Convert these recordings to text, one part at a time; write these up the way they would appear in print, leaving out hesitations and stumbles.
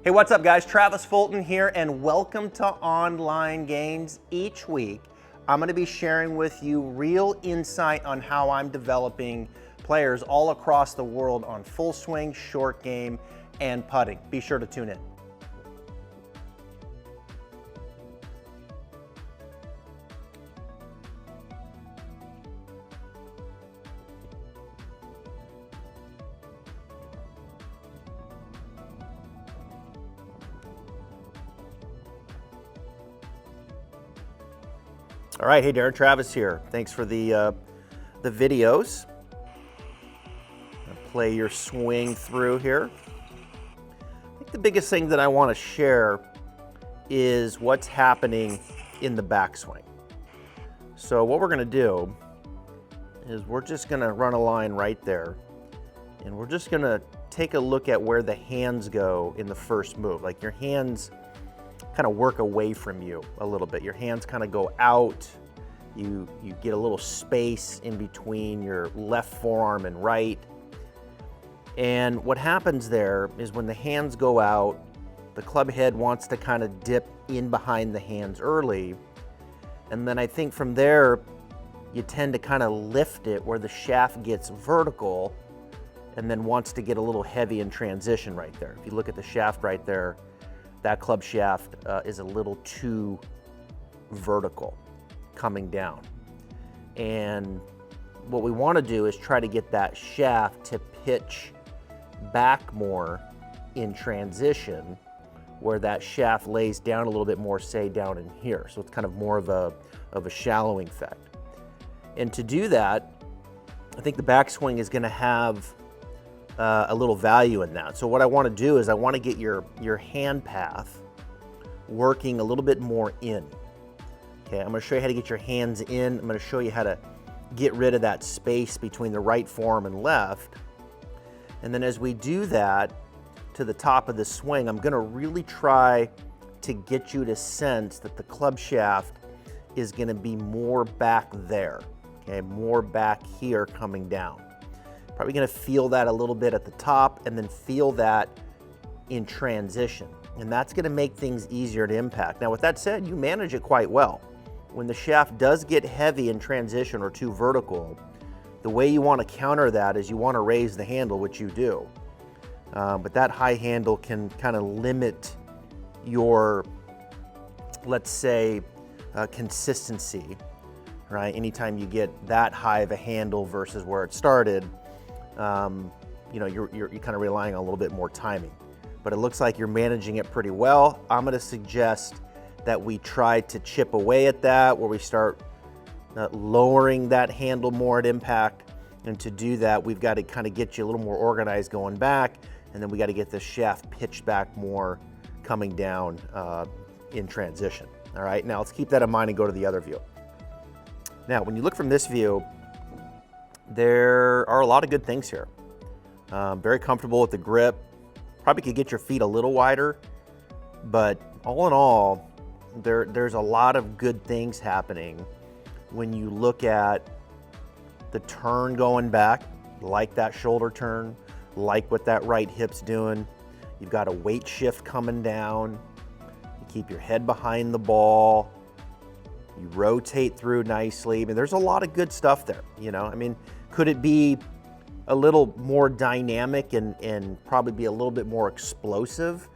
Hey, what's up guys? Travis Fulton here and welcome to Online Gainz. Each week, I'm gonna be sharing with you real insight on how I'm developing players all across the world on full swing, short game, and putting. Be sure to tune in. All right, hey Darren, Travis here. Thanks for the videos. I'll play your swing through here. I think the biggest thing that I want to share is what's happening in the backswing. So what we're going to do is we're just going to run a line right there, and we're just going to take a look at where the hands go in the first move. Like your hands kind of work away from you a little bit. Your hands kind of go out. You get a little space in between your left forearm and right. And what happens there is when the hands go out, the club head wants to kind of dip in behind the hands early. And then I think from there, you tend to kind of lift it where the shaft gets vertical and then wants to get a little heavy in transition right there. If you look at the shaft right there, that club shaft is a little too vertical coming down. And what we want to do is try to get that shaft to pitch back more in transition where that shaft lays down a little bit more, say down in here. So it's kind of more of a shallowing effect. And to do that, I think the backswing is going to have a little value in that. So what I want to do is I want to get your hand path working a little bit more in. Okay, I'm going to show you how to get your hands in. I'm going to show you how to get rid of that space between the right forearm and left. And then as we do that to the top of the swing, I'm going to really try to get you to sense that the club shaft is going to be more back there. Okay, more back here coming down. Probably going to feel that a little bit at the top and then feel that in transition. And that's going to make things easier to impact. Now, with that said, you manage it quite well. When the shaft does get heavy in transition or too vertical, the way you want to counter that is you want to raise the handle, which you do. But that high handle can kind of limit your, let's say, consistency, right? Anytime you get that high of a handle versus where it started, you know, you're kind of relying on a little bit more timing. But it looks like you're managing it pretty well. I'm going to suggest that we try to chip away at that, where we start lowering that handle more at impact. And to do that, we've got to kind of get you a little more organized going back, and then we got to get the shaft pitched back more coming down in transition. All right, now let's keep that in mind and go to the other view. Now, when you look from this view, there are a lot of good things here. Very comfortable with the grip. Probably could get your feet a little wider, but all in all, there's a lot of good things happening when you look at the turn going back, like that shoulder turn, like what that right hip's doing. You've got a weight shift coming down. You keep your head behind the ball. You rotate through nicely. I mean, there's a lot of good stuff there, you know? I mean, could it be a little more dynamic and probably be a little bit more explosive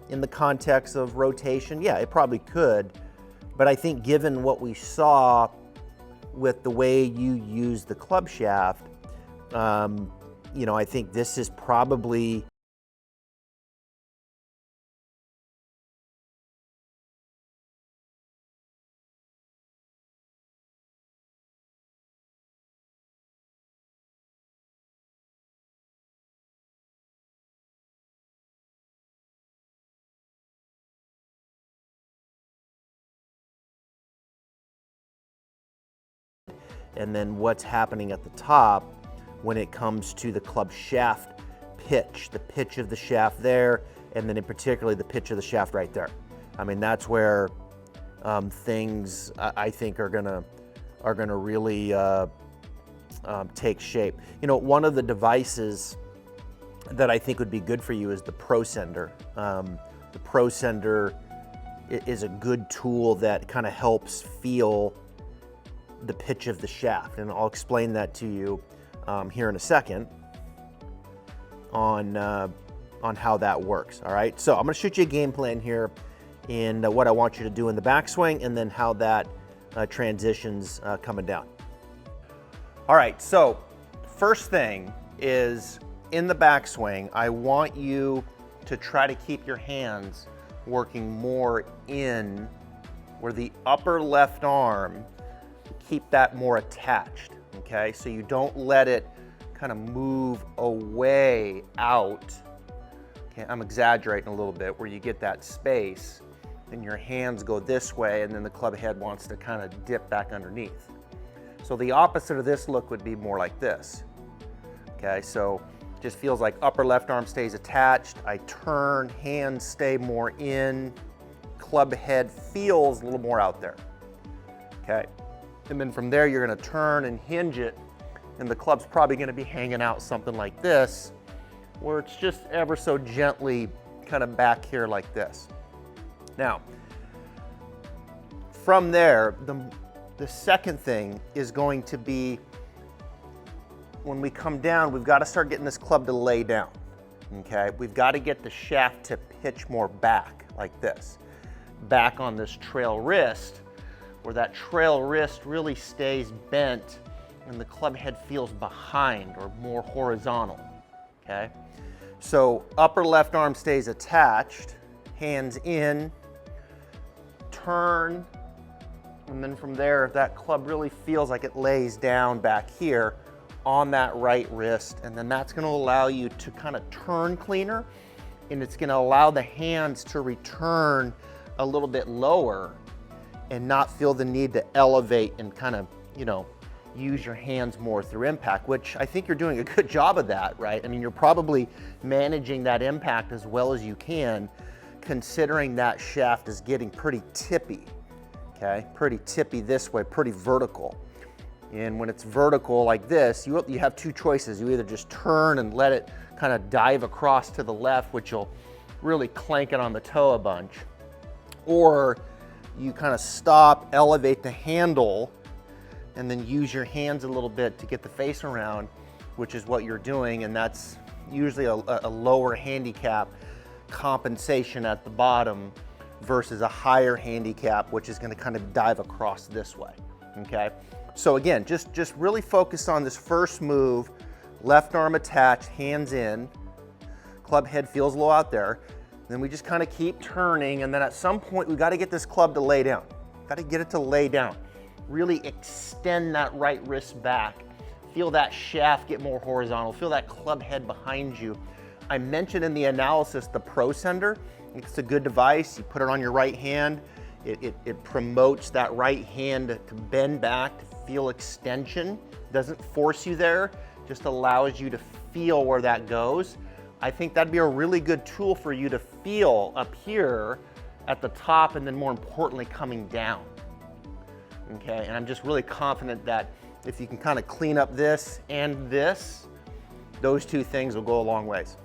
in the context of rotation? Yeah, it probably could. But I think given what we saw with the way you use the club shaft, you know, I think this is probably and then what's happening at the top when it comes to the club shaft pitch, the pitch of the shaft there, and then in particularly the pitch of the shaft right there. I mean, that's where things I think are gonna really take shape. You know, one of the devices that I think would be good for you is the Pro Sender. the Pro Sender is a good tool that kind of helps feel the pitch of the shaft. And I'll explain that to you here in a second on how that works, all right? So I'm gonna shoot you a game plan here in what I want you to do in the backswing and then how that transitions coming down. All right, so first thing is in the backswing, I want you to try to keep your hands working more in where the upper left arm, keep that more attached, okay? So you don't let it kind of move away out. Okay, I'm exaggerating a little bit where you get that space and your hands go this way and then the club head wants to kind of dip back underneath. So the opposite of this look would be more like this. Okay, so just feels like upper left arm stays attached. I turn, hands stay more in, club head feels a little more out there. Okay, and then from there you're gonna turn and hinge it and the club's probably gonna be hanging out something like this, where it's just ever so gently kind of back here like this. Now, from there, the second thing is going to be when we come down, we've got to start getting this club to lay down, okay? We've got to get the shaft to pitch more back like this, back on this trail wrist, where that trail wrist really stays bent and the club head feels behind or more horizontal, okay? So upper left arm stays attached, hands in, turn, and then from there, that club really feels like it lays down back here on that right wrist, and then that's gonna allow you to kind of turn cleaner, and it's gonna allow the hands to return a little bit lower and not feel the need to elevate and kind of, you know, use your hands more through impact, which I think you're doing a good job of that, right? I mean, you're probably managing that impact as well as you can, considering that shaft is getting pretty tippy, okay? Pretty tippy this way, pretty vertical. And when it's vertical like this, you have two choices. You either just turn and let it kind of dive across to the left, which will really clank it on the toe a bunch, or you kind of stop, elevate the handle, and then use your hands a little bit to get the face around, which is what you're doing, and that's usually a lower handicap compensation at the bottom versus a higher handicap, which is gonna kind of dive across this way, okay? So again, just really focus on this first move, left arm attached, hands in, club head feels low out there, then we just kind of keep turning, and then at some point we gotta get this club to lay down. Gotta get it to lay down. Really extend that right wrist back. Feel that shaft get more horizontal. Feel that club head behind you. I mentioned in the analysis the Pro Sender. It's a good device. You put it on your right hand. It promotes that right hand to bend back, to feel extension. Doesn't force you there, just allows you to feel where that goes. I think that'd be a really good tool for you to feel up here at the top, and then more importantly, coming down. Okay, and I'm just really confident that if you can kind of clean up this and this, those two things will go a long ways.